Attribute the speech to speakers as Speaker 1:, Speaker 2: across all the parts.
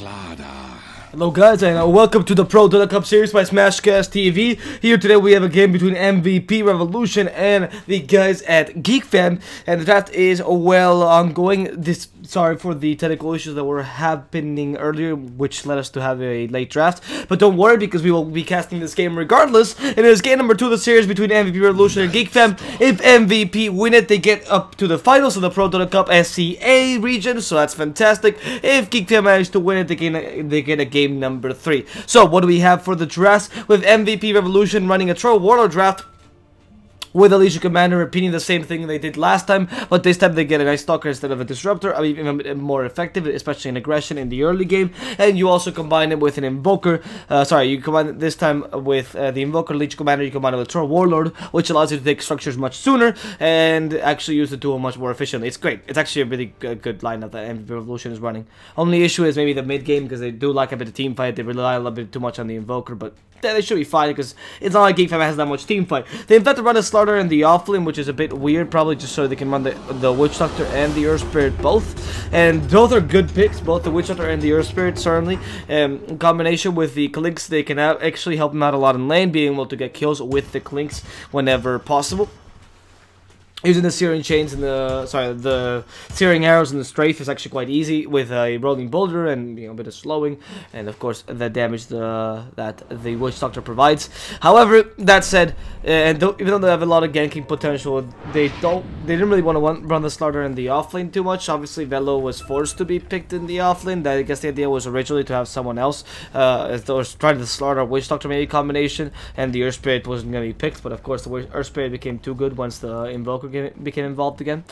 Speaker 1: Hello guys, and welcome to the ProDota Cup series by Smashcast TV. Here today we have a game between MVP Revolution and the guys at Geek Fam, and the draft is well ongoing. Sorry for the technical issues that were happening earlier, which led us to have a late draft. But don't worry, because we will be casting this game regardless. And it is game number 2 of the series between MVP Revolution and Geek Fam. If MVP win it, they get up to the finals of the ProDota Cup SCA region, so that's fantastic. If Geek Fam manage to win it, they get a game number 3. So what do we have for the draft? With MVP Revolution running a Troll Warlord draft with a Legion Commander, repeating the same thing they did last time, but this time they get a Night Stalker instead of a Disruptor. I mean, even a bit more effective, especially in aggression in the early game. And you also combine it with an Invoker. You combine it this time with the Invoker Legion Commander. You combine it with Troll Warlord, which allows you to take structures much sooner and actually use the tool much more efficiently. It's great. It's actually a really good lineup that MVP Revolution is running. Only issue is maybe the mid game, because they do like a bit of team fight. They rely a little bit too much on the Invoker, but they should be fine, because it's not like Geek Fam has that much team fight. They in fact run a Slaughter in the offlane, which is a bit weird, probably just so they can run the Witch Doctor and the Earth Spirit both. And both are good picks, both the Witch Doctor and the Earth Spirit, certainly. In combination with the Clinks, they can actually help them out a lot in lane, being able to get kills with the Clinks whenever possible. Using the Searing Chains and the Searing Arrows and the Strafe is actually quite easy with a Rolling Boulder and a bit of slowing, and of course the damage that the Witch Doctor provides. However, that said, even though they have a lot of ganking potential, they didn't really want to run the Slaughter in the offlane too much. Obviously, Velo was forced to be picked in the offlane. I guess the idea was originally to have someone else, as they were trying to Slaughter Witch Doctor maybe combination, and the Earth Spirit wasn't going to be picked. But of course, the Earth Spirit became too good once the Invoker became involved again.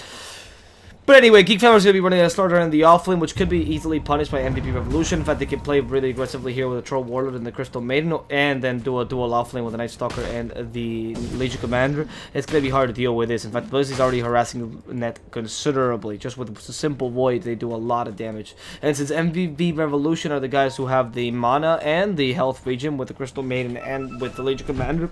Speaker 1: But anyway, Geek Fam is going to be running a Slaughter in the offlane, which could be easily punished by MVP Revolution. In fact, they can play really aggressively here with a Troll Warlord and the Crystal Maiden, and then do a dual offlane with a Night Stalker and the Legion Commander. It's going to be hard to deal with this. In fact, Blizzard's already harassing Net considerably. Just with a simple Void, they do a lot of damage. And since MVP Revolution are the guys who have the mana and the health region with the Crystal Maiden and with the Legion Commander,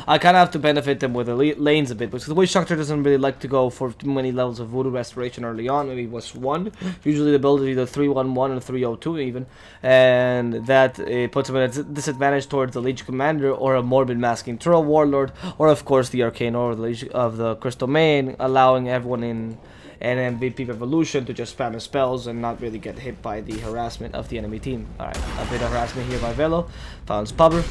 Speaker 1: I kind of have to benefit them with the lanes a bit, because the Witch Doctor doesn't really like to go for too many levels of Voodoo Restoration early on. Maybe was 1. Usually the build is either 3-1-1 or 3-0-2 even, and that puts him at a disadvantage towards the Legion Commander or a Morbid Masking Troll Warlord, or of course the Arcane or the Crystal Main, allowing everyone in an MVP Revolution to just spam his spells and not really get hit by the harassment of the enemy team. Alright, a bit of harassment here by Velo. Found Pubber,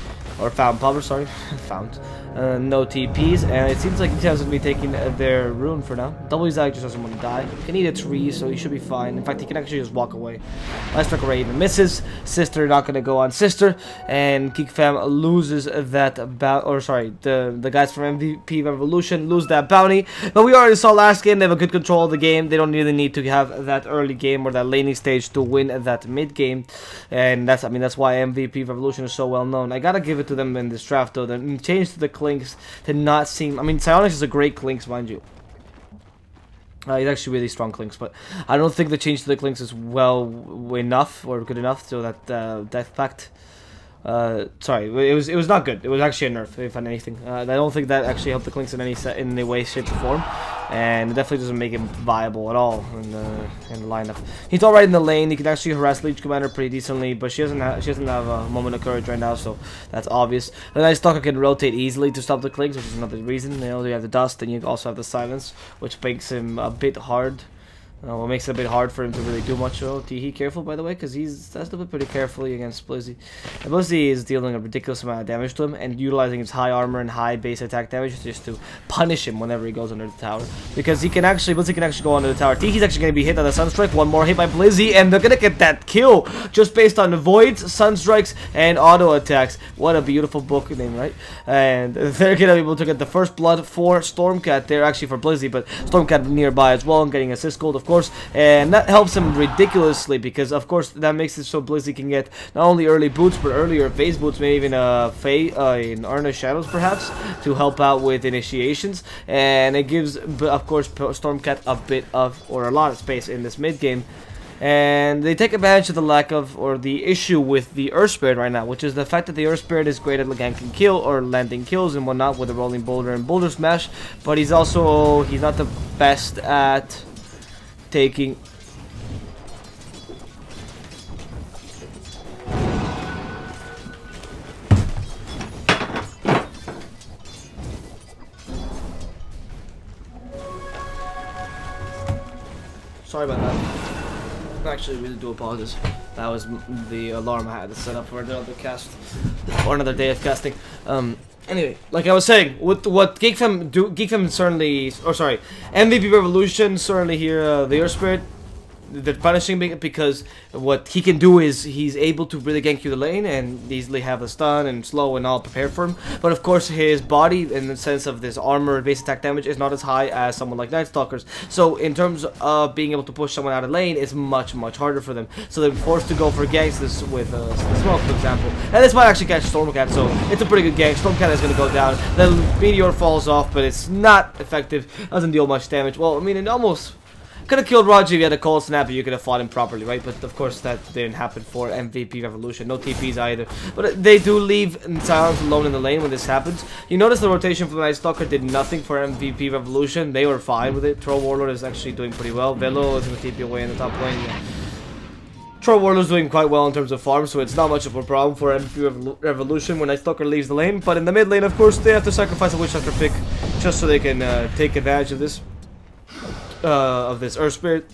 Speaker 1: sorry. Found. No TPs, and it seems like he has to be taking their rune for now. Double Zag just doesn't want to die. He can eat a tree, so he should be fine. In fact, he can actually just walk away. Last Strike Array even misses. Sister not going to go on Sister, and Geek Fam loses that the guys from MVP Revolution lose that bounty. But we already saw last game, they have a good control of the game. They don't really need to have that early game or that laning stage to win that mid game, and that's why MVP Revolution is so well known. I gotta give it to them in this draft though. The change to the Clinks did not seem. I mean, Psionics is a great Clinks, mind you. He's actually really strong Clinks, but I don't think the change to the Clinks is enough or good enough so that Death Pact. Sorry, it was not good. It was actually a nerf, if anything. I don't think that actually helped the Clinks in any way, shape, or form, and it definitely doesn't make him viable at all in the lineup. He's alright in the lane. He can actually harass Legion Commander pretty decently, but she doesn't have a moment of courage right now, so that's obvious. The Night Stalker can rotate easily to stop the Clinks, which is another reason. You have the dust, and you also have the silence, which makes him a bit hard. What makes it a bit hard for him to really do much. Oh, Teehee careful, by the way, because he's has to play pretty carefully against Blizzy. And Blizzy is dealing a ridiculous amount of damage to him and utilizing his high armor and high base attack damage just to punish him whenever he goes under the tower. Because Blizzy can actually go under the tower. Teehee's actually going to be hit on the Sunstrike. One more hit by Blizzy, and they're going to get that kill just based on the Voids, Sunstrikes, and auto attacks. What a beautiful book name, right? And they're going to be able to get the first blood for Stormcat there, actually for Blizzy, but Stormcat nearby as well and getting assist gold, of course, and that helps him ridiculously because of course that makes it so Blizzy can get not only early boots but earlier phase boots, maybe even in Arna Shadows perhaps, to help out with initiations, and it gives of course Stormcat a bit of or a lot of space in this mid game. And they take advantage of the lack of, or the issue with the Earth Spirit right now, which is the fact that the Earth Spirit is great at ganking kill or landing kills and whatnot with the Rolling Boulder and Boulder Smash, but he's not the best at taking Sorry about that. Actually, really do apologize. That was the alarm I had to set up for another cast or another day of casting. Anyway, like I was saying, with what Geek Fam certainly, or sorry, MVP Revolution certainly here, the Earth Spirit, they're punishing me because what he can do is he's able to really gank you the lane and easily have a stun and slow and all prepared for him. But of course, his body, in the sense of this armor base attack damage, is not as high as someone like Night Stalker's. So in terms of being able to push someone out of lane, it's much harder for them. So they're forced to go for ganks this with Smoke, for example. And this might actually catch Stormcat, so it's a pretty good gank. Stormcat is going to go down. The meteor falls off, but it's not effective. Doesn't deal much damage. Well, I mean, it almost could have killed Raji if you had a cold snap, you could have fought him properly, right? But of course that didn't happen for MVP Revolution. No TPs either. But they do leave Silence alone in the lane when this happens. You notice the rotation from Night Stalker did nothing for MVP Revolution. They were fine with it. Troll Warlord is actually doing pretty well. Velo is going to TP away in the top lane. Troll Warlord's doing quite well in terms of farm, so it's not much of a problem for MVP Revolution when Night Stalker leaves the lane. But in the mid lane, of course, they have to sacrifice a Witchhunter pick just so they can take advantage of this. Earth Spirit,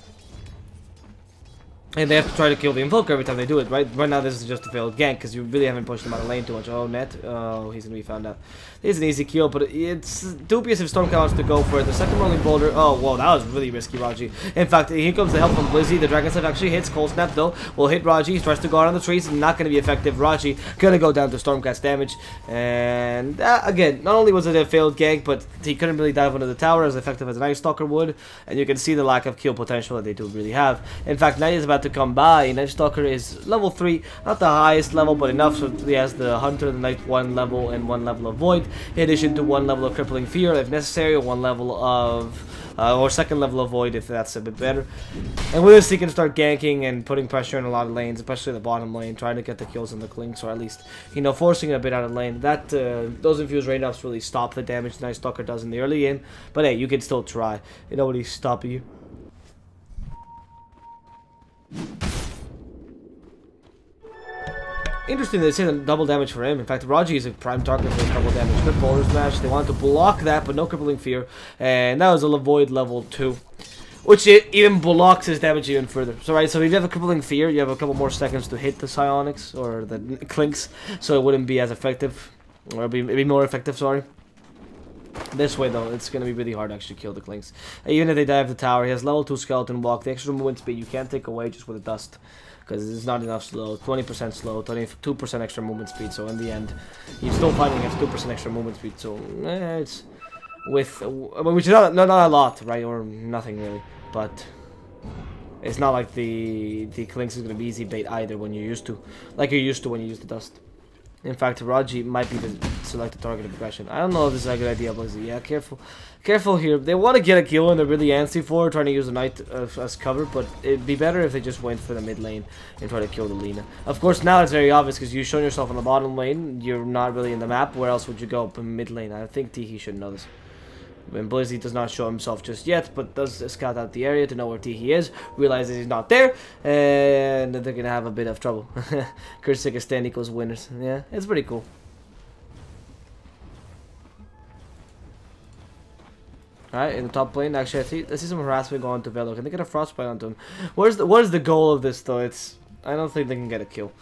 Speaker 1: and they have to try to kill the Invoker every time they do it. Right now, this is just a failed gank because you really haven't pushed him out of lane too much. Oh, net! Oh, he's gonna be found out. It's an easy kill, but it's dubious if Stormcat wants to go for it. The second rolling boulder. Oh, whoa, that was really risky, Raji. In fact, here comes the help from Blizzy. The Dragon Slave actually hits. Cold Snap though will hit Raji. He tries to go around the trees. Not gonna be effective. Raji gonna go down to Stormcat's damage. And again, not only was it a failed gank, but he couldn't really dive into the tower as effective as a Night Stalker would. And you can see the lack of kill potential that they do really have. In fact, Night is about to come by. Night Stalker is level 3, not the highest level, but enough so he has the Hunter, the Night 1 level, and 1 level of Void, in addition to 1 level of Crippling Fear if necessary, or 1 level of or 2nd level of Void if that's a bit better. And with this, he can start ganking and putting pressure in a lot of lanes, especially the bottom lane, trying to get the kills in the Clinks, or at least, you know, forcing a bit out of lane. That those infused raindrops really stop the damage Night Stalker does in the early game, but hey, you can still try. Nobody's stopping you. Interesting they say the double damage for him. In fact, Raji is a prime target for his double damage. Good boulder smash. They want to block that, but no Crippling Fear. And that was a Void level 2. Which it even blocks his damage even further. So right, so if you have a Crippling Fear, you have a couple more seconds to hit the Psionics, or the Clinks, so it wouldn't be as effective. Or it'd be more effective, sorry. This way though, it's going to be really hard to actually kill the Clinks. Even if they dive the tower, he has level 2 Skeleton Walk. The extra movement speed you can't take away just with a dust, because it's not enough slow. 20% slow, 22% extra movement speed. So in the end, you're still fighting against 2% extra movement speed. So it's with, which is not a lot, right, or nothing really. But it's not like the Clinks is going to be easy bait either when you're used to, like you're used to when you use the dust. In fact, Raji might be the selected target of aggression. I don't know if this is a good idea, but yeah, careful here. They want to get a kill and they're really antsy for it, trying to use the Knight as cover, but it'd be better if they just went for the mid lane and try to kill the Lina. Of course, now it's very obvious because you've shown yourself on the bottom lane. You're not really in the map. Where else would you go? Mid lane. I think Teehee should know this. And Blizzy does not show himself just yet, but does scout out the area to know where Teehee is, realizes he's not there, and they're gonna have a bit of trouble. Kursica stand equals winners. Yeah, it's pretty cool. Alright, in the top lane, actually, I see some harassment going to Velo. Can they get a frostbite onto him? What is the goal of this though? I don't think they can get a kill.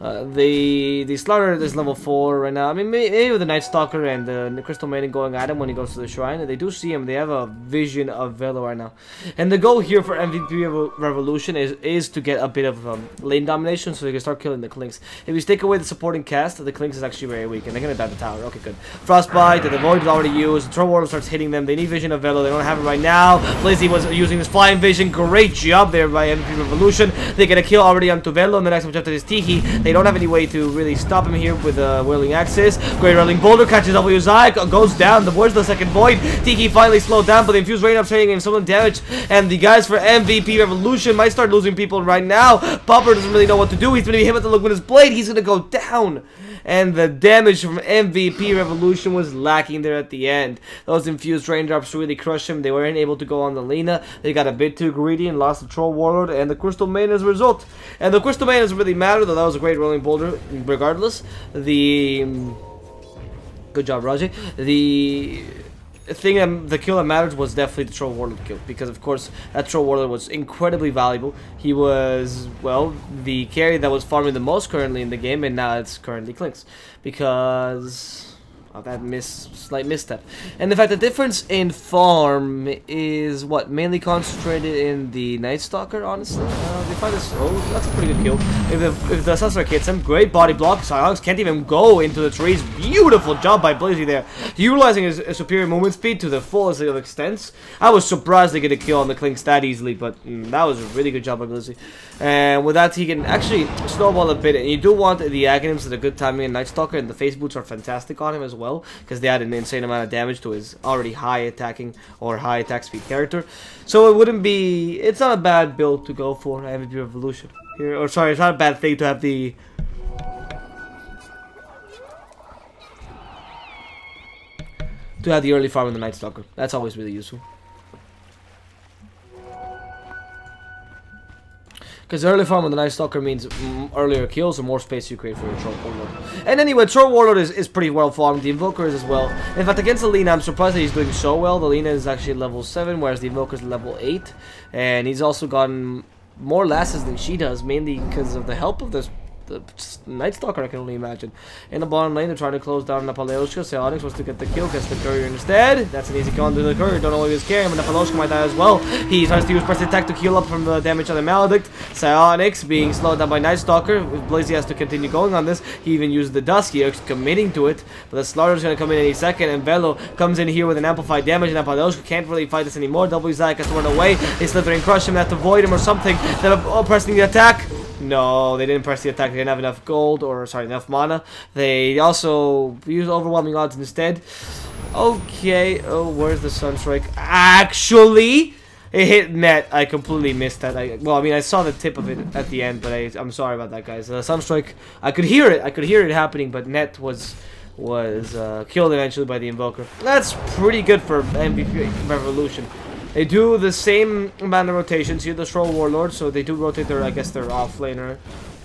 Speaker 1: The Slaughter is level 4 right now. I mean, maybe with the Night Stalker and the Crystal Maiden going at him when he goes to the shrine. They do see him. They have a vision of Velo right now. And the goal here for MVP Revolution is to get a bit of lane domination so they can start killing the Clinks. If you take away the supporting cast, the Clinks is actually very weak. And they're going to dive the tower. Okay, good. Frostbite, the Void is already used. The Troll Warlord starts hitting them. They need vision of Velo. They don't have it right now. Blizzy was using this flying vision. Great job there by MVP Revolution. They get a kill already onto Velo. And the next objective is Teehee. They don't have any way to really stop him here with a Whirling Axis. Great Rolling Boulder catches W's eye, goes down. Where's the second Void? Teehee finally slowed down, but the Infused Rain Up's hitting him some damage. And the guys for MVP Revolution might start losing people right now. Popper doesn't really know what to do. He's going to be hit with the Luminous Blade. He's going to go down. And the damage from MVP Revolution was lacking there at the end. Those Infused Raindrops really crushed him. They weren't able to go on the Lina. They got a bit too greedy and lost the Troll Warlord and the Crystal Maiden as a result. And the Crystal Maiden doesn't really matter, though that was a great Rolling Boulder regardless. Good job, Raji. thing, the kill that mattered was definitely the Troll Warlord kill, because of course that Troll Warlord was incredibly valuable. He was, well, the carry that was farming the most currently in the game, and now it's currently Clinks because of that slight misstep. And in fact, the difference in farm is what, mainly concentrated in the Night Stalker, honestly. They find this, oh, that's a pretty good kill. If the Sunstrike hits him, great body block. Psionics can't even go into the trees. Beautiful job by Blizzy there, utilizing his superior movement speed to the fullest extent. I was surprised to get a kill on the Clinks that easily, but that was a really good job by Blizzy. And with that, he can actually snowball a bit. And you do want the Aghanims at a good timing in Night Stalker, and the face boots are fantastic on him as well, because they add an insane amount of damage to his already high attacking or high attack speed character. So it wouldn't be, it's not a bad build to go for MVP Revolution here, or sorry, it's not a bad thing to have the early farm in the Night Stalker. That's always really useful. Because early farm on the Night Stalker means earlier kills and more space you create for your Troll Warlord. And anyway, Troll Warlord is pretty well farmed. The Invoker is as well. In fact, against the Lina, I'm surprised that he's doing so well. The Lina is actually level 7, whereas the Invoker is level 8. And he's also gotten more lasses than she does, mainly because of the help of the Night Stalker, I can only imagine. In the bottom lane, they're trying to close down Napaleushka. Psionics wants to get the kill, gets the courier instead. That's an easy kill under the courier. Don't know what he was carrying, but Napaleushka might die as well. He tries to use press attack to heal up from the damage on the Maledict. Psionics being slowed down by Night Stalker. If Blizzy has to continue going on this, he even uses the Dusk here, committing to it. But the Slaughter's going to come in any second, and Velo comes in here with an amplified damage, and Napaleushka can't really fight this anymore. WZack has to run away. They slithering crush him, have to void him or something. They're pressing the attack. No, they didn't press the attack. They didn't have enough gold, or sorry, enough mana. They also used overwhelming odds instead. Okay, oh, where's the Sunstrike? Actually, it hit net. I completely missed that. Well, I mean, I saw the tip of it at the end, but I'm sorry about that, guys. Sunstrike, I could hear it. I could hear it happening, but net was killed eventually by the Invoker. That's pretty good for MVP Revolution. They do the same amount of rotations here, the Troll Warlord, so they do rotate their, I guess, their offlaner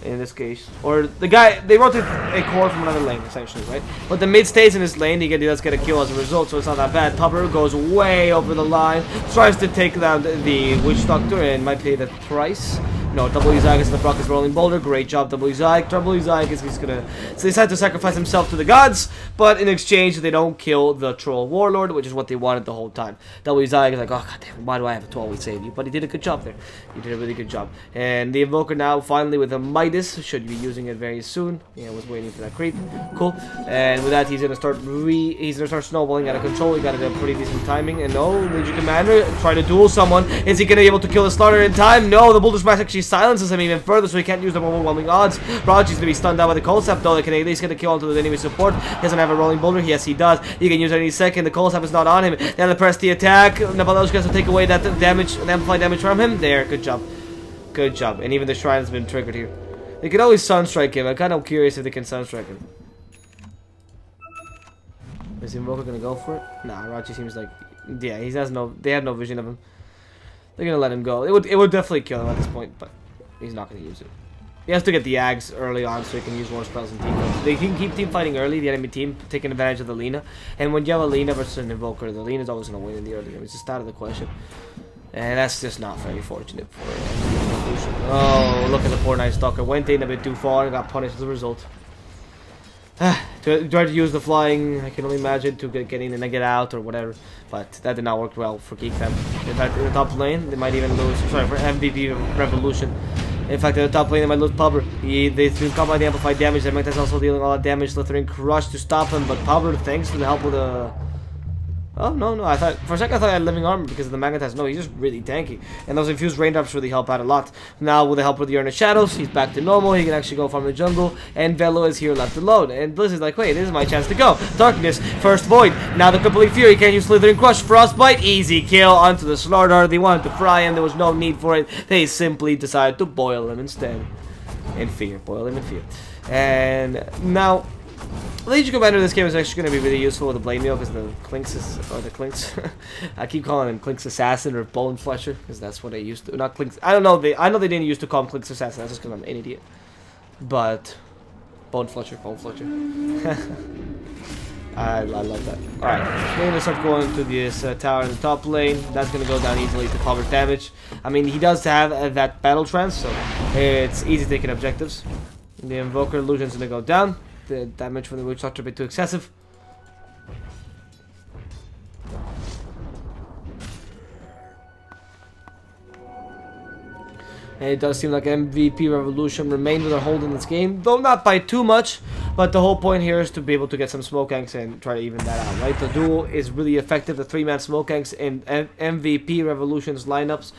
Speaker 1: in this case. Or the guy, they rotate a core from another lane, essentially, right? But the mid stays in his lane, he does get a kill as a result, so it's not that bad. Pupper goes way over the line, tries to take down the Witch Doctor, and might pay the price. No, WZack is the Brock is rolling boulder. Great job, WZack. WZack is he's gonna decide to sacrifice himself to the gods, but in exchange they don't kill the Troll Warlord, which is what they wanted the whole time. WZack is like, oh goddamn, why do I have to always save you? But he did a good job there. He did a really good job. And the Invoker now finally with a Midas should be using it very soon. Yeah, I was waiting for that creep. Cool. And with that he's gonna start snowballing out of control. He got a pretty decent timing. And no, Legion Commander trying to duel someone. Is he gonna be able to kill the Slaughter in time? No, the Boulder Smash actually silences him even further, so he can't use the overwhelming odds. Raji's gonna be stunned down by the Colsap, though. They can at least get a kill onto the enemy support. He doesn't have a rolling boulder. Yes, he does. He can use it any second. The Colsap is not on him. Then to press the attack. Napaleushka has to take away that damage, the amplified damage from him. There, good job. Good job. And even the shrine has been triggered here. They could always Sunstrike him. I'm kind of curious if they can Sunstrike him. Is the Invoker gonna go for it? Nah, Raji seems like, yeah, he has no. They have no vision of him. They're gonna let him go. It would definitely kill him at this point, but he's not gonna use it. He has to get the Ags early on so he can use more spells in team fights. They can keep team fighting early, the enemy team, taking advantage of the Lina. And when you have a Lina versus an Invoker, the Lina is always gonna win in the early game. It's just out of the question. And that's just not very fortunate for Revolution. Oh, look at the poor Night Stalker. Went in a bit too far and got punished as a result. To try to use the flying, I can only imagine, to get in and then get out or whatever, but that did not work well for Geek Fam. In fact, in the top lane, they might even lose. Sorry, for MVP Revolution. In fact, in the top lane, they might lose Pubber. They threw caught by the amplified damage. That Magnetas also dealing all that damage, slithering crush to stop him, but Pubber, thanks to the help of the. Oh, no, I thought, for a second I thought I had living armor because of the Magnetas. No, he's just really tanky. And those infused raindrops really help out a lot. Now, with the help of the Urn of Shadows, he's back to normal. He can actually go farm the jungle. And Velo is here left alone. And Blizz is like, wait, this is my chance to go. Darkness, first Void. Now the Complete Fury. Can't use Slithering Crush. Frostbite, easy kill onto the Slaughter. They wanted to fry him. There was no need for it. They simply decided to boil him instead. In fear. Boil him in fear. And now, Legion Commander in this game is actually going to be really useful with the Blade Meal because the Clinks is, or the Clinks, I keep calling him Clinks Assassin or Bone Fletcher because that's what I used to, not Clinks, I don't know, I know they didn't used to call him Clinks Assassin, that's just because I'm an idiot, but Bone Fletcher. I love that. Alright, we're gonna start going to this tower in the top lane. That's gonna go down easily to cover damage. I mean, he does have that battle trance, so it's easy taking objectives. The Invoker illusion's gonna go down. The damage from the Witch Doctor a bit too excessive. And it does seem like MVP Revolution remained with their hold in this game, though not by too much. But the whole point here is to be able to get some smoke ganks and try to even that out, right? The duel is really effective. The 3-man smoke ganks in MVP Revolution's lineups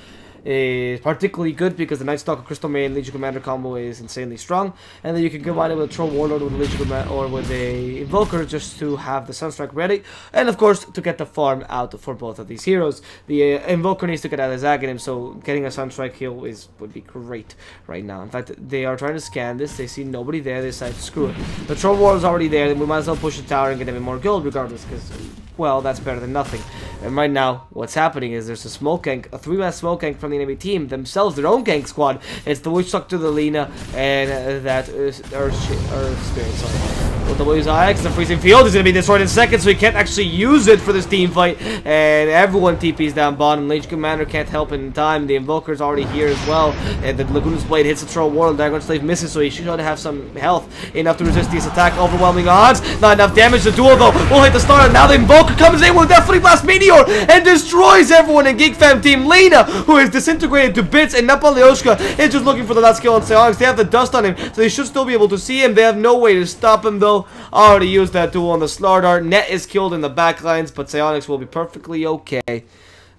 Speaker 1: is particularly good because the Night Stalker Crystal Main Legion Commander combo is insanely strong, and then you can combine it with a Troll Warlord with a Legion Commander or with a Invoker just to have the Sunstrike ready, and of course to get the farm out for both of these heroes. The Invoker needs to get out of Zaghanim, so getting a Sunstrike heal would be great right now. In fact, they are trying to scan this. They see nobody there. They decide to screw it. The Troll Warlord is already there. Then we might as well push the tower and get even more gold regardless, because, well, that's better than nothing. And right now, what's happening is there's a smoke gank, a 3-man smoke gank from the enemy team themselves, their own gank squad. It's the Witch Doctor, the Lina, and that Earth Spirit. Sorry. With the Wizard Ix, the freezing field is going to be destroyed in seconds, so he can't actually use it for this team fight. And everyone TP's down bottom. Legion Commander can't help in time. The Invoker's already here as well. And the Lagoon's Blade hits the Troll Warlord. Dragon Slave misses, so he should have some health enough to resist this attack. Overwhelming odds. Not enough damage. The duel, though, will hit the start. Now the Invoker comes in with Deathly Blast Meteor and destroys everyone in Geek Fam team. Lina, who is disintegrated to bits, and Napalyoshka is just looking for the last kill on Psionics. They have the dust on him, so they should still be able to see him. They have no way to stop him, though. Already used that duel on the Slardar. Net is killed in the backlines, but Psionics will be perfectly okay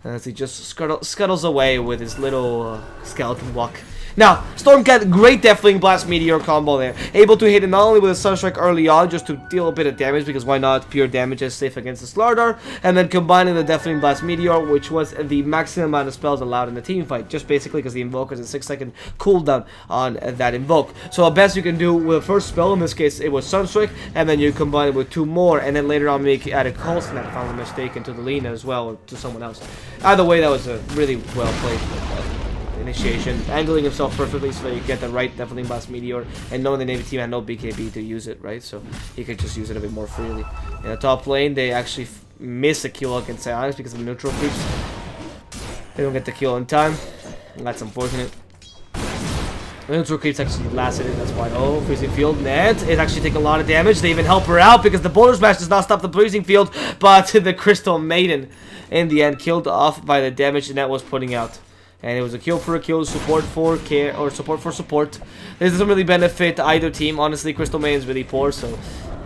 Speaker 1: as he just scuttles away with his little skeleton walk. Now, Stormcat, great Deathling Blast Meteor combo there. Able to hit it not only with a Sunstrike early on, just to deal a bit of damage, because why not? Pure damage is safe against the Slardar. And then combining the Deathling Blast Meteor, which was the maximum amount of spells allowed in the team fight, just basically because the Invoker is a 6-second cooldown on that Invoke. So the best you can do with the first spell, in this case it was Sunstrike, and then you combine it with 2 more, and then later on add a Cold Snap, if I'm not mistaken, to the Lina as well, or to someone else. Either way, that was a really well played initiation, angling himself perfectly so that you get the right Deathling Blast Meteor, and knowing the Navy team had no BKB to use it, right? So he could just use it a bit more freely. In the top lane, they actually miss a kill against Psionics because of the neutral creeps. They don't get the kill in time. That's unfortunate. The neutral creeps actually lasted it, that's why. Oh, freezing field. Net is actually taking a lot of damage. They even help her out because the boulder smash does not stop the freezing field, but the Crystal Maiden in the end killed off by the damage Net was putting out. And it was a kill for a kill, support for care, or support for support. This doesn't really benefit either team. Honestly, Crystal Maiden is really poor, so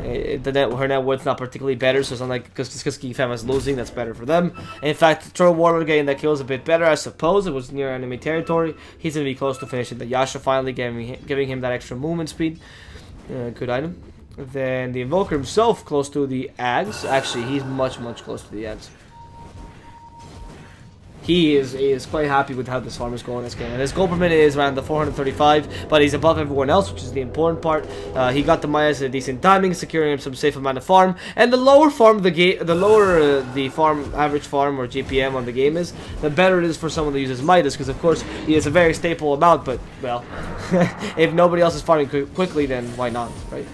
Speaker 1: her net worth's not particularly better. So it's not like because Geek Fam is losing, that's better for them. In fact, Troll Warlord getting that kill is a bit better, I suppose. It was near enemy territory. He's gonna be close to finishing the Yasha finally, giving him that extra movement speed. Good item. Then the Invoker himself close to the Ags. Actually, he's much close to the Ags. He is quite happy with how this farm is going this game. And his gold per minute is around the 435, but he's above everyone else, which is the important part. He got the Midas at a decent timing, securing him some safe amount of farm. And the lower farm the farm average farm or GPM on the game is, the better it is for someone that uses Midas, because of course he is a very staple amount. But well, if nobody else is farming quickly, then why not, right?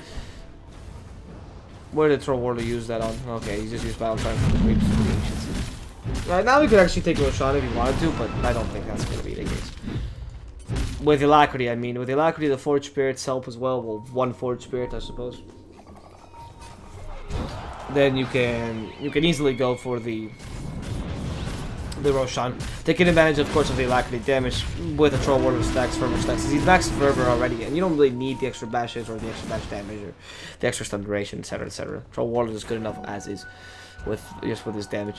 Speaker 1: Where did Troll Warlord use that on? Okay, he just used Battle Time for the creeps. Right, now we could actually take Roshan if we wanted to, but I don't think that's going to be the case. With Alacrity, I mean. With Alacrity, the Forge Spirits help as well. Well, 1 Forge Spirit, I suppose. Then you can easily go for the Roshan. Taking advantage, of course, of the Alacrity damage with the Troll Warlord stacks, Fervor stacks. He's maxed Fervor already, and you don't really need the extra bashes or the extra bash damage or the extra stun duration, etc., etc. Troll Warlord is good enough as is. With his damage.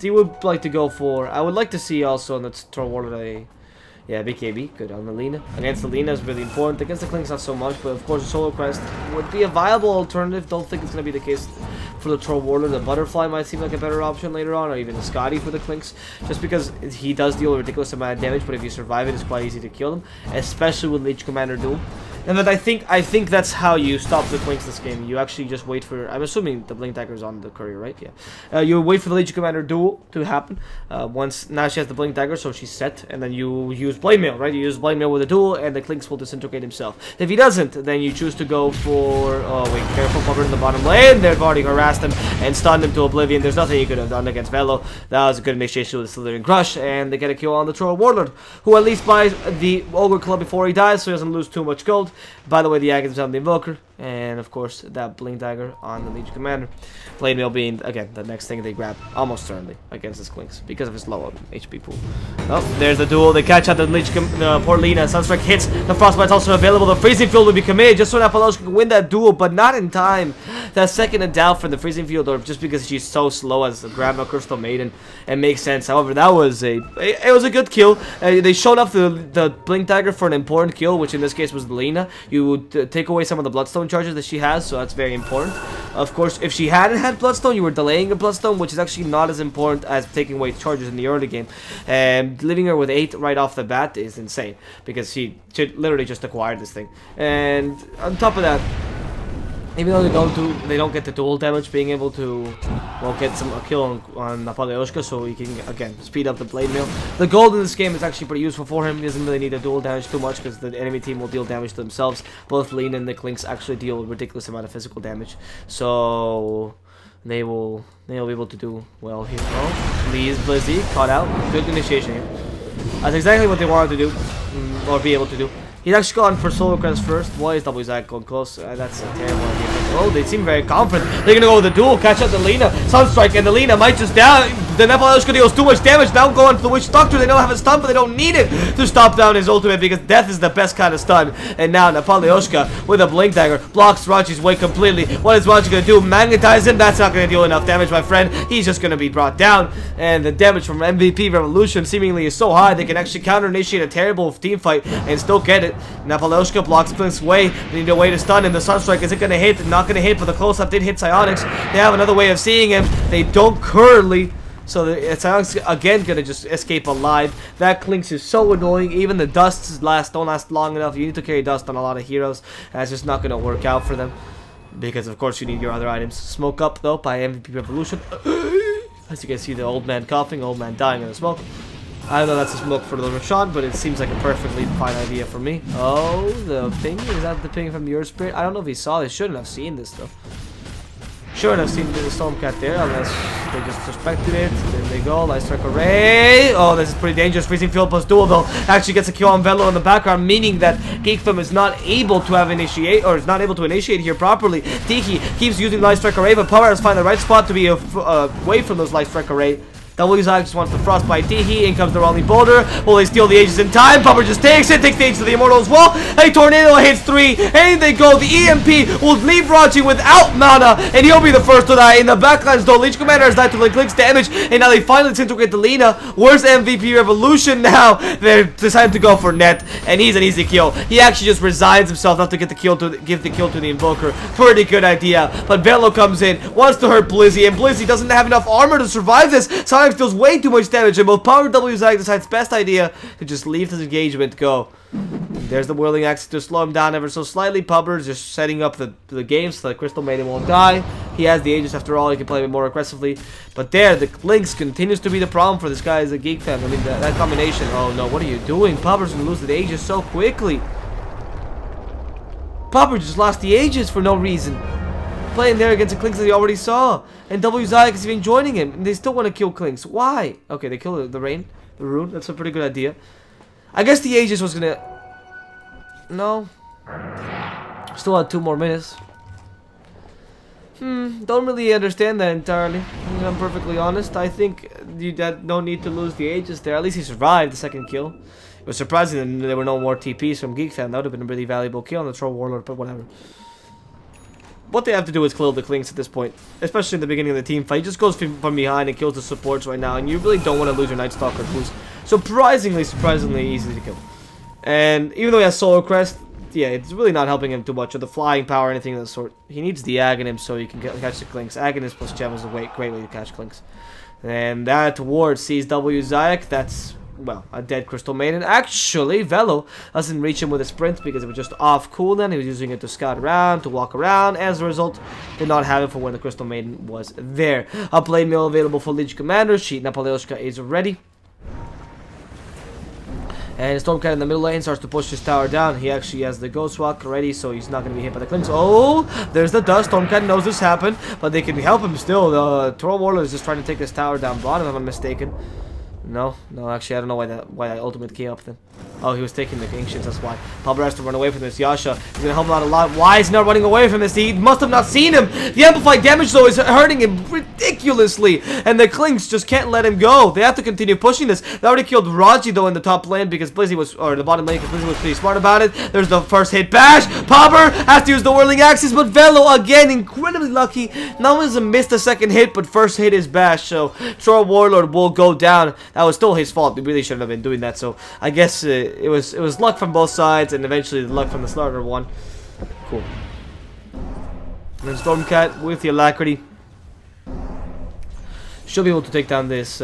Speaker 1: He would like to go for. I would like to see also on the Troll Warlord yeah, BKB, good on the Lina. Against the Lina is really important. Against the Clinks not so much, but of course the Solar Crest would be a viable alternative. Don't think it's gonna be the case for the Troll Warlord. The Butterfly might seem like a better option later on, or even the Scotty for the Clinks, just because he does deal a ridiculous amount of damage. But if you survive it, it's quite easy to kill him, especially with Leech Commander duel. And then I think that's how you stop the Clinks this game. You actually just wait for, I'm assuming the Blink Dagger's on the courier, right? Yeah. You wait for the Legion Commander duel to happen. Now she has the Blink Dagger, so she's set, and then you use Blade Mail, right? You use Blade Mail with a duel, and the Clinks will disintegrate himself. If he doesn't, then you choose to go for, oh wait, careful, Pupper in the bottom lane. They've already harassed him and stunned him to oblivion. There's nothing you could have done against Velo. That was a good initiation with the Slithering Crush, and they get a kill on the Troll Warlord, who at least buys the Ogre Club before he dies, so he doesn't lose too much gold. By the way, the Aghanim on the Invoker, and of course that Blink Dagger on the Legion Commander. Blade Mail being, again, the next thing they grab almost certainly against his Clinks because of his low HP pool. Oh, there's the duel. They catch out the poor Lina. Sunstrike hits. The Frostbite's also available. The Freezing Field will be committed just so Napaloshka can win that duel, but not in time. That second and down for the Freezing Field, or just because she's so slow as a Grandma Crystal Maiden, it makes sense. However, that was it was a good kill. They showed off the Blink Dagger for an important kill, which in this case was Lina. You would take away some of the Bloodstone charges that she has, so that's very important. Of course, if she hadn't had Bloodstone, you were delaying a Bloodstone, which is actually not as important as taking away charges in the early game. And leaving her with 8 right off the bat is insane, because she literally just acquired this thing. And on top of that, even though they don't get the dual damage, being able to, well, get a kill on Napaleoshka, so he can, again, speed up the Blade Mail. The gold in this game is actually pretty useful for him. He doesn't really need a dual damage too much, because the enemy team will deal damage to themselves. Both Lina and the Clinks actually deal a ridiculous amount of physical damage, so they will be able to do well here. Oh, Lee's Blizzy caught out. Good initiation here. That's exactly what they wanted to do, or be able to do. He's actually gone for Solar Crest first. Why is WZAC going close? That's a terrible idea. Oh, they seem very confident. They're gonna go with the duel, catch out the Lina. Sunstrike, and the Lina might just down. The Nepaleshka deals too much damage. Now going to the Witch Doctor. They don't have a stun, but they don't need it to stop down his ultimate, because death is the best kind of stun. And now Nepaleshka with a Blink Dagger blocks Raji's way completely. What is Raji gonna do? Magnetize him? That's not gonna deal enough damage, my friend. He's just gonna be brought down. And the damage from MVP Revolution seemingly is so high they can actually counter-initiate a terrible team fight and still get it. Napaleoshka blocks Blink's way. They need a way to stun him. The Sunstrike, is it gonna hit? Not gonna hit, but the close-up did hit Psionics. They have another way of seeing him. They don't currently. So Psionics again gonna just escape alive. That Clinks is so annoying. Even the dusts don't last long enough. You need to carry dust on a lot of heroes. And it's just not gonna work out for them, because of course you need your other items. Smoke up though by MVP Revolution. As you can see, the old man coughing, old man dying in the smoke. I don't know that's a smoke for the Rashad, but it seems like a perfectly fine idea for me. Oh, the ping? Is that the ping from your spirit? I don't know if he saw this. Shouldn't have seen this though. Shouldn't have seen the Stormcat there, unless they just suspected it. There they go, Light Strike Array. Oh, this is pretty dangerous. Freezing Field plus duel though actually gets a kill on Velo in the background, meaning that Geek Fam is not able to have initiate, or is not able to initiate here properly. Tiki keeps using Light Strike Array, but Power has found the right spot to be away from those Light Strike Array. WZAC just wants to Frostbite Tihi. In comes the Rolling Boulder. Will they steal the Aegis in time? Pupper just takes it. Takes the Aegis to the Immortal as well. A Tornado hits 3. And they go. The EMP will leave Raji without mana. And he'll be the first to die. In the backlines though, Leech Commander has died to Clicks damage. And now they finally disintegrate the Lina. Where's MVP Revolution now? They're deciding to go for Net. And he's an easy kill. He actually just resigns himself not to get the kill to give the kill to the Invoker. Pretty good idea. But Velo comes in. Wants to hurt Blizzy. And Blizzy doesn't have enough armor to survive this. So deals way too much damage, and both Power and WZAC decides best idea to just leave this engagement go. There's the Whirling Axe to slow him down ever so slightly. Pubber's just setting up the game so that Crystal Maiden won't die. He has the Aegis after all, he can play it more aggressively. But there, the Lynx continues to be the problem for this guy as a Geek Fam. I mean, that combination. Oh no, what are you doing? Pubber's gonna lose the Aegis so quickly. Pupper just lost the Aegis for no reason. Playing there against the Clinks that he already saw. And WZAC is even joining him. And they still want to kill Clinks. Why? Okay, they kill the Rune. That's a pretty good idea. I guess the Aegis was gonna... No. Still had 2 more minutes. Don't really understand that entirely. I'm perfectly honest. I think you had no need to lose the Aegis there. At least he survived the second kill. It was surprising that there were no more TPs from Geek Fam. That would have been a really valuable kill on the Troll Warlord, but whatever. What they have to do is kill the Clinks at this point, especially in the beginning of the team fight. He just goes from behind and kills the supports right now, and you really don't want to lose your Night Stalker, who's surprisingly easy to kill. And even though he has Solar Crest, yeah, it's really not helping him too much, or the flying power or anything of the sort. He needs the Aghanim so he can catch the Clinks. Aghanim plus Gem is a great way to catch Clinks. And that ward sees WZAC. That's well, a dead Crystal Maiden. Actually, Velo doesn't reach him with a sprint because it was just off cooldown. He was using it to scout around, to walk around. As a result, did not have it for when the Crystal Maiden was there. A blade mail available for Legion Commander. Sheet Napalyoshka is ready. And Stormcat in the middle lane starts to push his tower down. He actually has the Ghost Walk ready, so he's not going to be hit by the Clinks. Oh, there's the dust. Stormcat knows this happened, but they can help him still. The Troll Warlord is just trying to take this tower down bottom, if I'm mistaken. No, actually, I don't know why that ultimate came up then. Oh, he was taking the Ancients, that's why. Pablo has to run away from this. Yasha is going to help him out a lot. Why is he not running away from this? He must have not seen him. The amplified damage, though, is hurting him ridiculously. And the Clinks just can't let him go. They have to continue pushing this. They already killed Raji, though, in the top lane because Blizzy was, or the bottom lane, because Blizzy was pretty smart about it. There's the first hit bash. Pablo has to use the Whirling Axis, but Velo, again, incredibly lucky. Not only has he missed the second hit, but first hit is bash. So, Troll Warlord will go down. That was still his fault. He really shouldn't have been doing that. So, I guess it was luck from both sides, and eventually the luck from the starter won. Cool. And then Stormcat with the alacrity should be able to take down this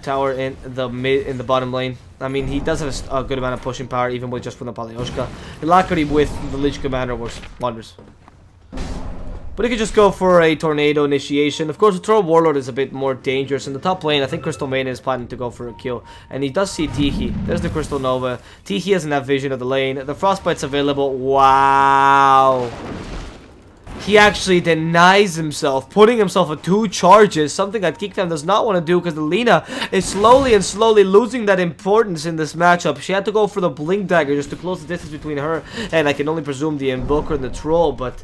Speaker 1: tower in the bottom lane. I mean, he does have a good amount of pushing power, even with just from the Palyoshka. Alacrity with the Lich Commander was wonders. But he could just go for a Tornado initiation. Of course, the Troll Warlord is a bit more dangerous. In the top lane, I think Crystal Maiden is planning to go for a kill. And he does see Tiki. There's the Crystal Nova. Tiki doesn't have vision of the lane. The Frostbite's available. Wow. He actually denies himself, putting himself at 2 charges. Something that Geek Fam does not want to do because the Lina is slowly losing that importance in this matchup. She had to go for the Blink Dagger just to close the distance between her and I can only presume the Invoker and the Troll, but...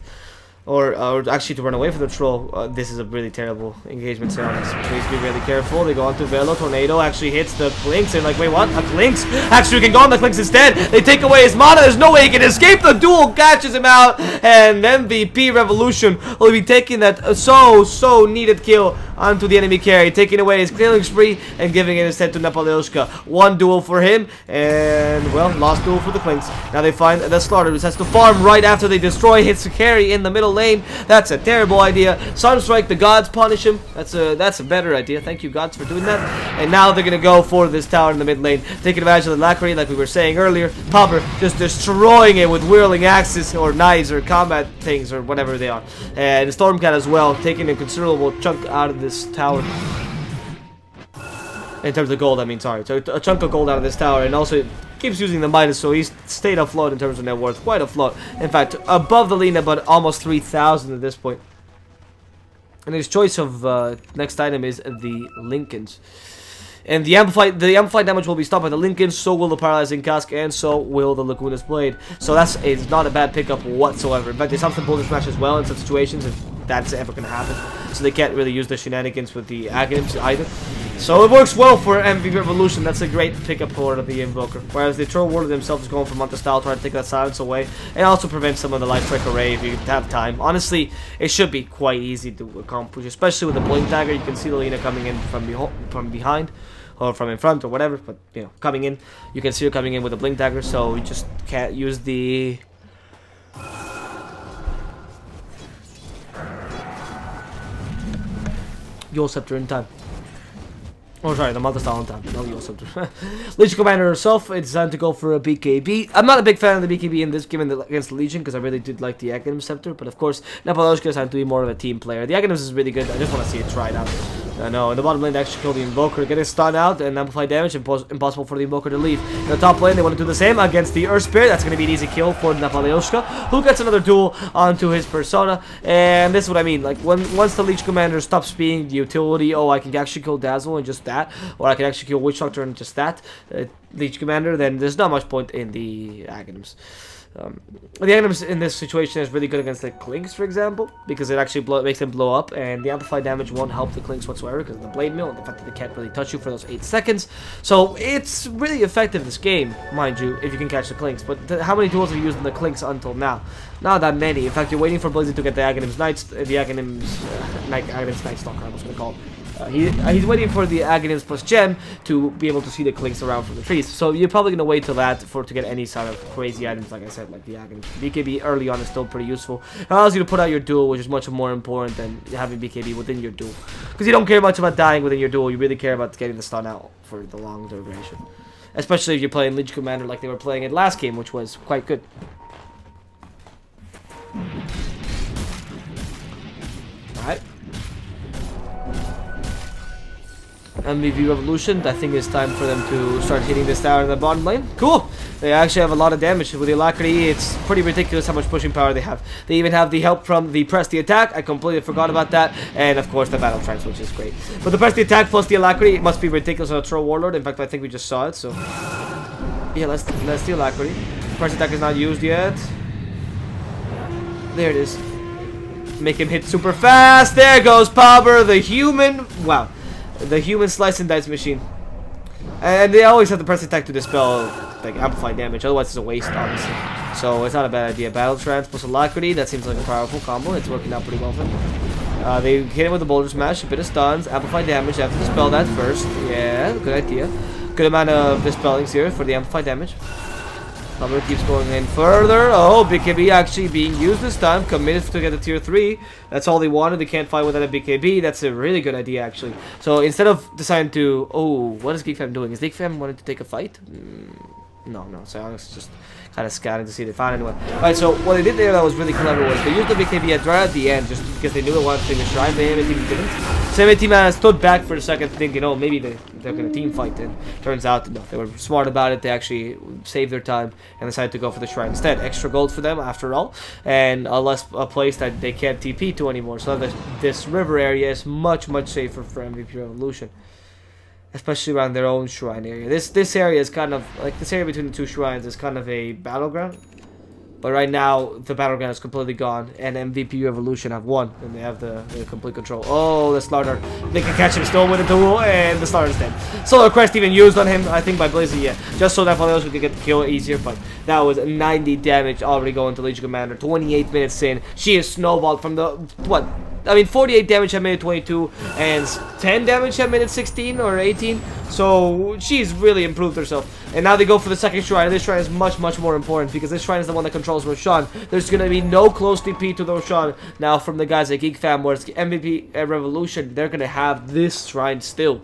Speaker 1: Or actually to run away from the Troll. This is a really terrible engagement series. Please be really careful. They go on to Velo. Tornado actually hits the Clinks. And like, wait, what? A Clinks? Actually, we can go on the Clinks instead. They take away his mana. There's no way he can escape. The duel catches him out. And MVP Revolution will be taking that so needed kill onto the enemy carry. Taking away his killing spree and giving it instead to Napalyoshka. 1 duel for him. And, well, lost duel for the Clinks. Now they find the Slaughter, which has to farm right after they destroy hits the carry in the middle lane. That's a terrible idea. Sunstrike, the gods punish him. That's a better idea. Thank you, gods, for doing that. And now they're gonna go for this tower in the mid lane, taking advantage of the Lackery, like we were saying earlier. Popper just destroying it with whirling axes or knives or combat things or whatever they are. And Stormcat as well, taking a considerable chunk out of this tower. In terms of gold, I mean, sorry. So a chunk of gold out of this tower, and also keeps using the Midas, so he's stayed afloat in terms of net worth. Quite afloat. In fact, above the Lina, but almost 3,000 at this point. And his choice of next item is the Lincolns. And the amplified damage will be stopped by the Lincolns, so will the Paralyzing Cask, and so will the Laguna's Blade. So it's not a bad pickup whatsoever. In fact, they have to pull this match as well in some situations if that's ever going to happen. So they can't really use the shenanigans with the Aghanim's either. So it works well for MVP Revolution. That's a great pickup for the Invoker. Whereas the Troll Warlord themselves is going for Monta Style, trying to take that silence away. And also prevent some of the Life Strike Array if you have time. Honestly, it should be quite easy to accomplish, especially with the Blink Dagger. You can see the Lina coming in from behind. Or from in front or whatever, but you know, coming in, you can see her coming in with a Blink Dagger, so you just can't use the Yule Scepter in time. Oh, sorry, the Mother Style in time. No Yule Scepter. Legion Commander herself, it's time to go for a BKB. I'm not a big fan of the BKB in this game against the Legion because I really did like the Aghanim Scepter, but of course, Napalyoshka is time to be more of a team player. The Aghanims is really good. I just want to see it tried out. I know, in the bottom lane they actually kill the Invoker, get it stunned out and amplify damage, impossible for the Invoker to leave. In the top lane they want to do the same against the Earth Spirit. That's going to be an easy kill for Napalyoshka, who gets another duel onto his persona. And this is what I mean, like once the Leech Commander stops being the utility, oh I can actually kill Dazzle and just that, or I can actually kill Witch Doctor and just that, Leech Commander, then there's not much point in the Aghanims. The Aghanims in this situation is really good against the Clinks, for example, because it actually makes them blow up, and the amplified damage won't help the Clinks whatsoever because of the Blade Mill and the fact that they can't really touch you for those 8 seconds. So it's really effective this game, mind you, if you can catch the Clinks. But how many duels have you used in the Clinks until now? Not that many. In fact, you're waiting for Blizzy to get the Aghanim's Knights, Aghanim's Night Stalker, I was going to call it. He's waiting for the Aghanims plus Gem to be able to see the Clinks around from the trees. So you're probably going to wait till that to get any sort of crazy items, like I said, like the Aghanims. BKB early on is still pretty useful. It allows you to put out your duel, which is much more important than having BKB within your duel. Because you don't care much about dying within your duel, you really care about getting the stun out for the long duration. especially if you're playing Legion Commander like they were playing it last game, which was quite good. Alright. MVP Revolution, I think it's time for them to start hitting this tower in the bottom lane. Cool! They actually have a lot of damage with the Alacrity. It's pretty ridiculous how much pushing power they have. They even have the help from the press the attack. I completely forgot about that. And of course the battle trance, which is great. But the press the attack plus the Alacrity, it must be ridiculous on a Troll Warlord. In fact, I think we just saw it, so yeah, let's the Alacrity. Press attack is not used yet. There it is. Make him hit super fast. There goes Power, the human. Wow. The human slice and dice machine. And they always have to press attack to dispel like amplified damage, otherwise it's a waste, obviously. So it's not a bad idea. Battle Trance plus Alacrity, that seems like a powerful combo. It's working out pretty well for them. They hit him with the Boulder Smash, a bit of stuns, amplified damage. They have to dispel that first. Yeah, good idea. Good amount of dispellings here for the amplified damage. Cover keeps going in further. Oh, BKB actually being used this time. Committed to get a tier 3. That's all they wanted. They can't fight without a BKB. That's a really good idea, actually. So instead of deciding to... Oh, what is Geek Fam doing? Is Geek Fam wanting to take a fight? No. So I was just kind of scanning to see if they found anyone. Alright, so what they did there that was really clever was they used the BKB right at the end just because they knew it wanted to take a shrine. They didn't. So my team stood back for a second thinking, oh, maybe they're going to team fight. And turns out, no, they were smart about it. They actually saved their time and decided to go for the shrine instead. Extra gold for them, after all. And a place that they can't TP to anymore. So this river area is much, much safer for MVP Revolution. Especially around their own shrine area. This area is kind of, like, this area between the two shrines is kind of a battleground. But right now, the battleground is completely gone, and MVP Revolution have won, and they have the complete control. Oh, the Slaughter. They can catch him still with a duel, and the Slaughter's dead. Solar Crest even used on him, I think, by Blizzy, yeah. Just so that Valeos could get the kill easier, but that was 90 damage already going to Legion Commander. 28 minutes in. She is snowballed from the, what? I mean, 48 damage at minute 22, and 10 damage at minute 16 or 18. So she's really improved herself. And now they go for the second shrine. This shrine is much, much more important because this shrine is the one that controls Roshan. There's going to be no close TP to the Roshan now from the guys at Geek Fam, whereas MVP Revolution, they're going to have this shrine still.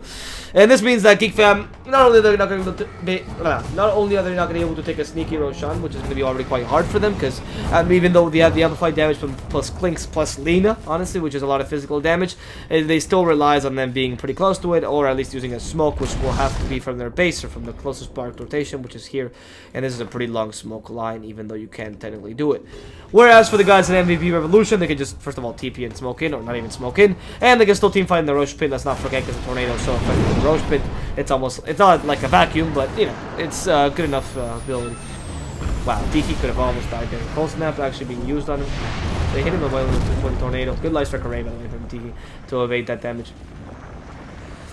Speaker 1: And this means that Geek Fam, not only are they not going to be able to take a sneaky Roshan, which is going to be already quite hard for them, because even though they have the amplified damage from plus Clinks plus Lena, honestly, which is a lot of physical damage, they still relies on them being pretty close to it, or at least using a smoke, which will have to be from their base or from the closest spark rotation, which is here. And this is a pretty long smoke line, even though you can technically do it. Whereas for the guys in MVP Revolution, they can just first of all TP and smoke in, or not even smoke in, and they can still team fight in the Roche Pit. Let's not forget, because the tornado is so effective in the Roche Pit. It's not like a vacuum, but you know, it's good enough ability. Wow, Tiki could have almost died there. Cold Snap actually being used on him. They hit him away with the tornado. Good life strike array by the way from Tiki to evade that damage.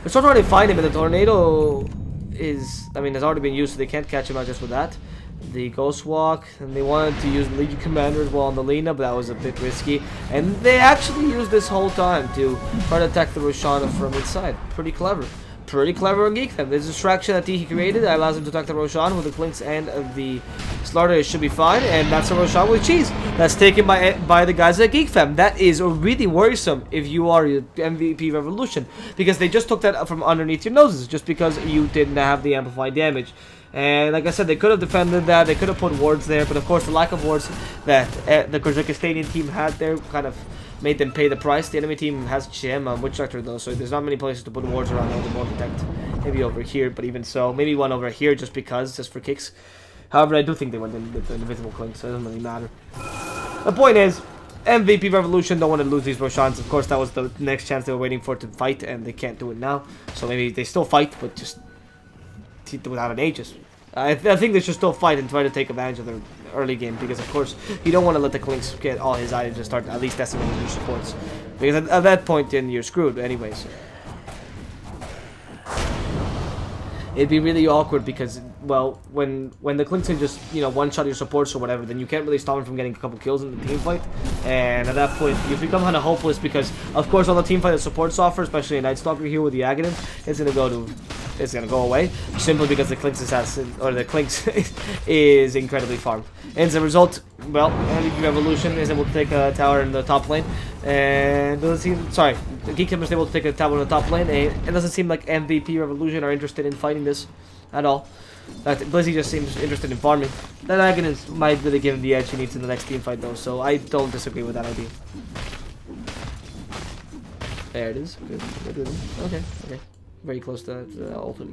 Speaker 1: They're still trying to find him, and the tornado is, I mean, has already been used, so they can't catch him out just with that. The Ghost Walk, and they wanted to use Legion Commander as well on the Lena, but that was a bit risky. And they actually used this whole time to try to attack the Roshana from inside. Pretty clever. Pretty clever on Geek Fam. This distraction that he created that allows him to attack the Roshan with the Clinks and the Slaughter. It should be fine, and that's a Roshan with cheese. That's taken by the guys at Geek Fam. That is really worrisome if you are MVP Revolution, because they just took that from underneath your noses just because you didn't have the amplified damage. And like I said, they could have defended that, they could have put wards there, but of course the lack of wards that the Kyrgyzstanian team had there kind of made them pay the price. The enemy team has Gem on Witch Doctor though, so there's not many places to put wards around. They won't protect. Maybe over here, but even so, maybe one over here just for kicks. However, I do think they went in with the invisible clink, so it doesn't really matter. The point is, MVP Revolution don't want to lose these Roshans. Of course, that was the next chance they were waiting for to fight, and they can't do it now. So maybe they still fight, but just without an Aegis. I think they should still fight and try to take advantage of their early game, because of course you don't want to let the Clinks get all his items and start at least decimating your supports, because at that point then you're screwed anyways. It'd be really awkward because, well, when the Clinks can just, you know, one-shot your supports or whatever, then you can't really stop them from getting a couple kills in the team fight. And at that point, you become kind of hopeless because, of course, all the team fight that supports offer, especially a Night Stalker here with the Aghanim, it's gonna go away simply because the Clinks assassin or the Clinks is incredibly farmed. And as a result, well, MVP Revolution is able to take a tower in the top lane, and doesn't seem, sorry, the Geek Fam is able to take a tower in the top lane, and it doesn't seem like MVP Revolution are interested in fighting this. at all. That Blizzy just seems interested in farming. That Aghanim might really give him the edge he needs in the next team fight though, so I don't disagree with that idea. There it is. Good. Okay. Very close to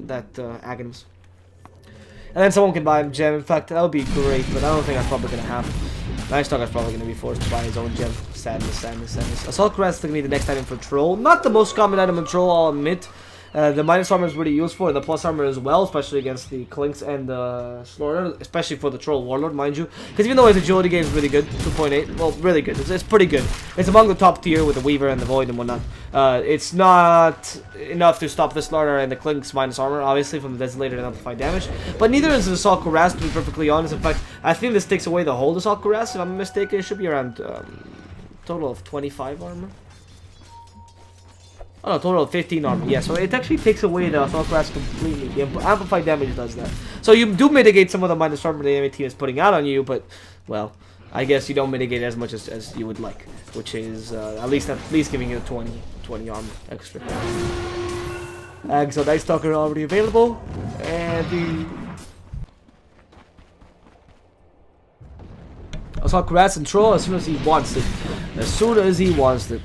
Speaker 1: that Aghanim's. And then someone can buy him gem. In fact, that would be great, but I don't think that's probably going to happen. Nice Talker's probably going to be forced to buy his own gem. Sadness. Assault Crest is going to be the next item for Troll. Not the most common item in Troll, I'll admit. The minus armor is really useful, and the plus armor as well, especially against the Clinks and the Slaughter, especially for the Troll Warlord, mind you. Because even though his agility game is really good, 2.8, well, really good. It's pretty good. It's among the top tier with the Weaver and the Void and whatnot. It's not enough to stop the Slaughter and the Clinks minus armor, obviously, from the Desolator and amplified damage. But neither is the Assault Cuirass, to be perfectly honest. In fact, I think this takes away the whole Assault Cuirass. If I'm mistaken, it should be around total of 25 armor. Oh no, total of 15 armor. Yeah, so it actually takes away the Assault Cuirass completely. The amplified damage does that. So you do mitigate some of the minus armor the enemy team is putting out on you, but, well, I guess you don't mitigate as much as you would like, which is at least giving you 20 armor extra. So Night Stalker already available, and the Assault Cuirass and Troll as soon as he wants it.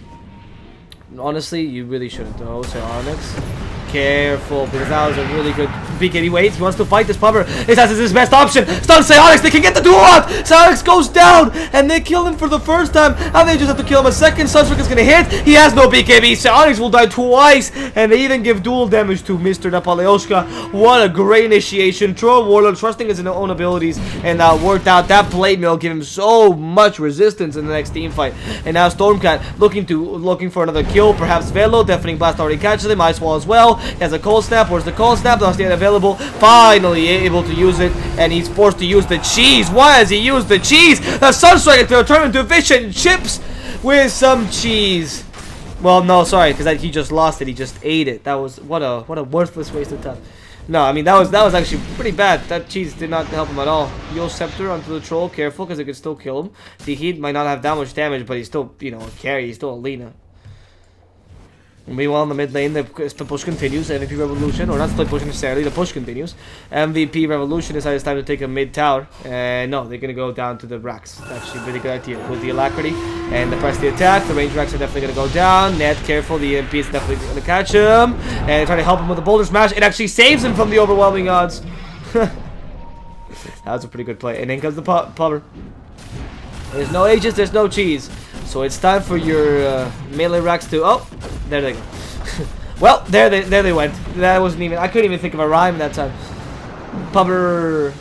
Speaker 1: Honestly, you really shouldn't though. So Onyx, careful, because that was a really good beacon. He waits, he wants to fight this Pummer. This is his best option. Stun Psionics, they can get the duel out. Psionics goes down, and they kill him for the first time, and they just have to kill him a second. Sunstrick is gonna hit. He has no BKB. Psionics will die twice, and they even give dual damage to Mr. Napaleoshka. What a great initiation. Troll Warlord trusting his own abilities, and that worked out. That Blade Mill gave him so much resistance in the next team fight. And now Stormcat looking for another kill. Perhaps Velo, Deafening Blast already catches him. Ice Wall as well. He has a Cold Snap. Where's the Cold Snap? Not yet available. Finally able to use it, and he's forced to use the cheese. Why has he used the cheese? The Sunstrike will turn into fish and chips with some cheese. Well, no, sorry, because he just lost it. He just ate it. That was what a worthless waste of time. No, I mean that was actually pretty bad. That cheese did not help him at all. Yo Scepter onto the Troll. Careful, because it could still kill him. The Heat might not have that much damage, but he's still, you know, a carry. He's still a Lina. Meanwhile, in the mid lane, the push continues. MVP Revolution, or not split push necessarily, the push continues. MVP Revolution decides it's time to take a mid tower. And no, they're going to go down to the racks. Actually, really good idea. With the Alacrity and the press the attack, the range racks are definitely going to go down. Ned, careful, the EMP is definitely going to catch him. And try to help him with the Boulder Smash. It actually saves him from the overwhelming odds. That was a pretty good play. And in comes the Pummer. There's no Aegis, there's no cheese. So it's time for your melee racks to... Oh, there they go. Well, there they went. That wasn't even... I couldn't even think of a rhyme that time. Pummer...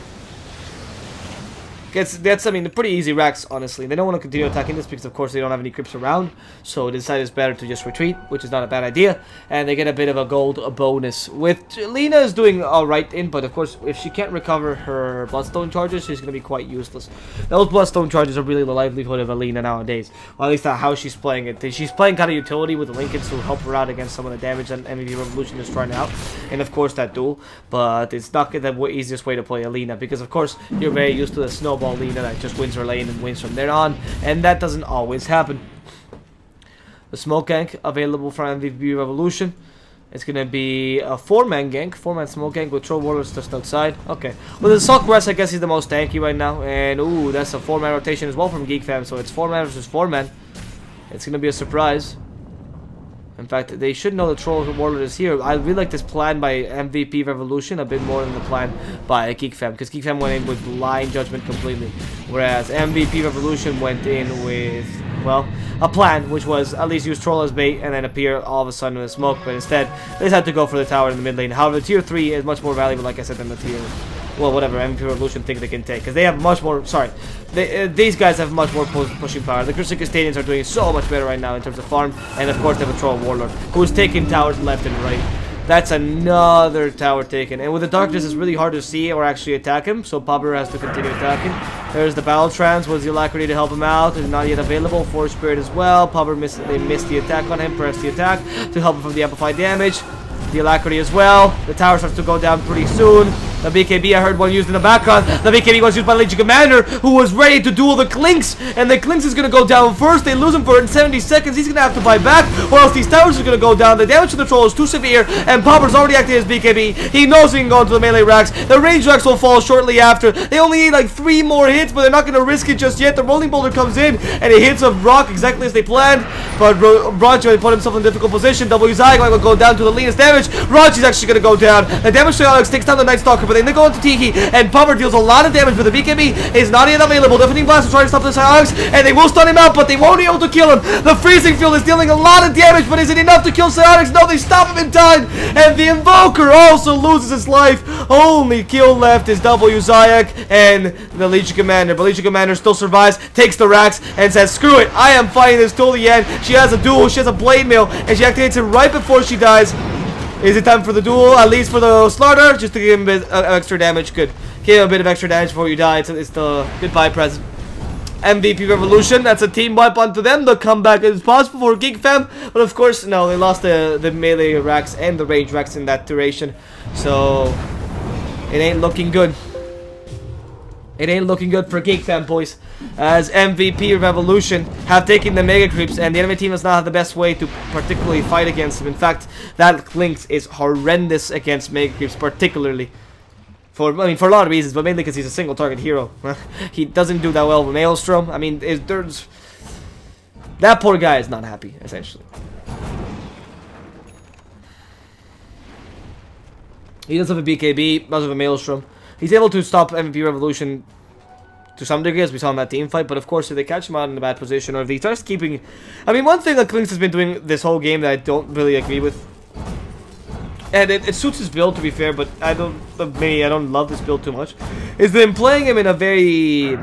Speaker 1: That's, I mean, pretty easy racks, honestly. They don't want to continue attacking this because, of course, they don't have any creeps around. So they decide it's better to just retreat, which is not a bad idea. And they get a bit of a gold bonus. With Lina is doing alright in, but of course, if she can't recover her Bloodstone charges, she's going to be quite useless. Those Bloodstone charges are really the livelihood of Alina nowadays. Or at least that's how she's playing it. She's playing kind of utility with the Lincolns to help her out against some of the damage that MVP Revolution is trying out. And of course, that duel. But it's not the easiest way to play Alina because, of course, you're very used to the snowball Lina that just wins her lane and wins from there on, and that doesn't always happen. The smoke gank available for MVP Revolution. It's gonna be a 4-man gank, 4-man smoke gank with Troll Warlords just outside. Okay, well the Assault Cuirass I guess he's the most tanky right now, and ooh, that's a 4-man rotation as well from Geek Fam, so it's 4-man versus 4-man. It's gonna be a surprise. In fact, they should know the Troll Warlord is here. I really like this plan by MVP Revolution a bit more than the plan by Geek Fam, because Geek Fam went in with blind judgment completely, whereas MVP Revolution went in with, well, a plan, which was at least use Troll as bait and then appear all of a sudden in the smoke, but instead, they decided to go for the tower in the mid lane. However, the tier 3 is much more valuable, like I said, than the tier... Well, whatever MVP Revolution think they can take, because they have much more. Sorry, these guys have much more pushing power. The Crystal Custodians are doing so much better right now in terms of farm, and of course they have a Troll Warlord who's taking towers left and right. That's another tower taken, and with the darkness, it's really hard to see or actually attack him. So Pabber has to continue attacking. There's the Battle Trance with the Alacrity to help him out. It's not yet available. Force Spirit as well. Pabber missed the attack on him. Press the attack to help him from the amplified damage. The Alacrity as well. The tower starts to go down pretty soon. The BKB I heard one used in the background. The BKB was used by Legion Commander, who was ready to duel the Clinks. And the Clinks is going to go down first. They lose him for 70 seconds. He's going to have to buy back, or else these towers are going to go down. The damage to the troll is too severe, and Popper's already activated his BKB. He knows he can go into the melee racks. The range racks will fall shortly after. They only need like 3 more hits, but they're not going to risk it just yet. The rolling boulder comes in, and it hits a rock exactly as they planned. But Raji put himself in a difficult position. WZI will go down to the leanest damage. Raji's actually going to go down. The damage to Alex takes down the Night Stalker, but then they go into Tiki, and Popper deals a lot of damage, but the BKB is not yet available. Defending Blast is trying to stop this Alex, and they will stun him out, but they won't be able to kill him. The Freezing Field is dealing a lot of damage, but is it enough to kill Psyonix? No, they stop him in time, and the Invoker also loses his life. Only kill left is WZayak and the Legion Commander, but Legion Commander still survives, takes the racks, and says, screw it, I am fighting this till the end. She has a duel, she has a Blade Mail, and she activates it right before she dies. Is it time for the duel, at least for the Slaughter? Just to give him a bit of extra damage. Good. Give him a bit of extra damage before you die. It's the goodbye present. MVP Revolution, that's a team wipe onto them. The comeback is possible for Geek Fam, but of course, no, they lost the melee racks and the range racks in that duration. So, it ain't looking good. It ain't looking good for Geek Fam, boys, as MVP Revolution have taken the Mega Creeps, and the enemy team does not have the best way to particularly fight against them. In fact, that Lynx is horrendous against Mega Creeps, particularly. For a lot of reasons, but mainly because he's a single target hero. He doesn't do that well with Maelstrom. I mean, that poor guy is not happy, essentially. He does have a BKB, does have a Maelstrom. He's able to stop MVP Revolution to some degree, as we saw in that team fight, but of course, if they catch him out in a bad position, or if he starts keeping... I mean, one thing that Klinks has been doing this whole game that I don't really agree with, and it suits his build, to be fair, but I don't love this build too much, is them playing him in a very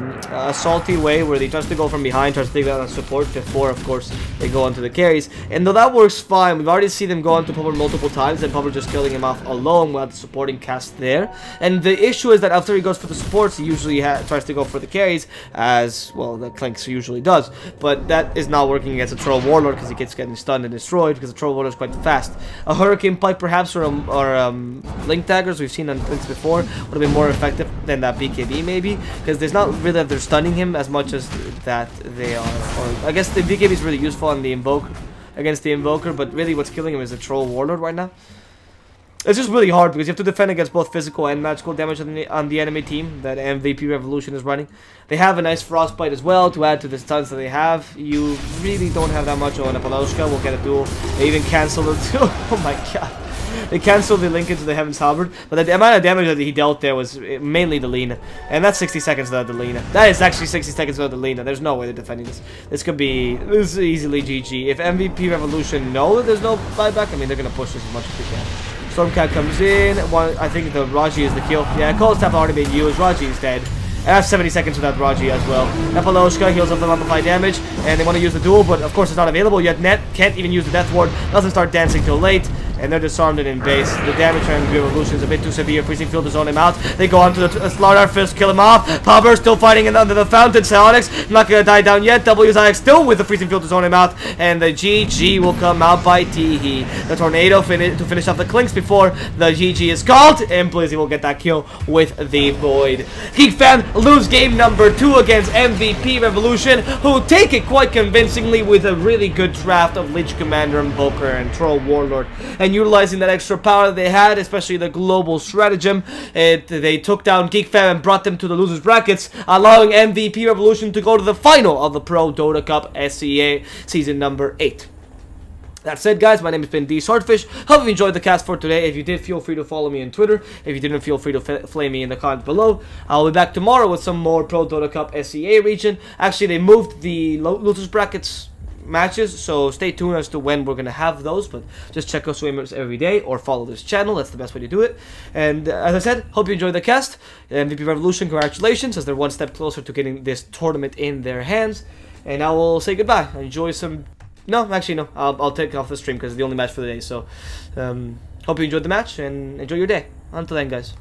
Speaker 1: salty way, where he tries to go from behind, tries to take that on support before, of course, they go onto the carries. And though that works fine, we've already seen them go onto Popper multiple times, and Popper just killing him off alone without the supporting cast there. And the issue is that after he goes for the supports, he usually tries to go for the carries, as, well, the Clinks usually does. But that is not working against a Troll Warlord, because he keeps getting stunned and destroyed, because the Troll Warlord is quite fast. A Hurricane Pipe, perhaps, or Link Daggers we've seen on Clinks before would have been more effective than that BKB, maybe, because there's not really that they're stunning him as much as that they are. Or I guess the BKB is really useful on the Invoker, against the Invoker, but really what's killing him is the Troll Warlord right now. It's just really hard because you have to defend against both physical and magical damage on the enemy team that MVP Revolution is running. They have a nice Frostbite as well to add to the stuns that they have. You really don't have that much on a Paloshka. We'll get a duel. They even cancel the duel. Oh my god. They canceled the link into the Heaven's Halberd, but the amount of damage that he dealt there was mainly the Lina. And that's 60 seconds without the Lina. That is actually 60 seconds without the Lina. There's no way they're defending this. This is easily GG. If MVP Revolution know that there's no buyback, I mean, they're going to push this as much as they can. Stormcat comes in. I think the Raji is the kill. Yeah, Cold Step already been used. Raji is dead. And I have 70 seconds without Raji as well. Nepaloshka heals up the amplified damage, and they want to use the duel, but of course it's not available yet. Net can't even use the Death Ward, doesn't start dancing till late, and they're disarmed and in base. The damage from Revolution is a bit too severe. Freezing Field to zone him out. They go on to the Slaughter Fist, kill him off. Popper still fighting under the fountain. Psyonix not gonna die down yet. WZX still with the Freezing Field to zone him out, and the GG will come out by Teehee. The Tornado to finish off the Clinks before the GG is called, and Blizzy will get that kill with the Void. Geek Fam lose game number 2 against MVP Revolution, who take it quite convincingly with a really good draft of Lich Commander, Invoker, and Troll Warlord. And utilizing that extra power that they had, especially the global stratagem, they took down Geek Fam and brought them to the losers brackets, allowing MVP Revolution to go to the final of the ProDota Cup SEA season number 8. That said, guys, my name has been DSwordfish. Hope you enjoyed the cast for today. If you did, feel free to follow me on Twitter. If you didn't, feel free to flame me in the comments below. I'll be back tomorrow with some more ProDota Cup SEA region. Actually, they moved the losers brackets matches, so stay tuned as to when we're going to have those, but just check us streamers every day or follow this channel. That's the best way to do it. And as I said, hope you enjoyed the cast. MVP Revolution, congratulations, as they're one step closer to getting this tournament in their hands. And I will say goodbye. Enjoy some... No, actually, no. I'll take off the stream because it's the only match for the day. So, hope you enjoyed the match and enjoy your day. Until then, guys.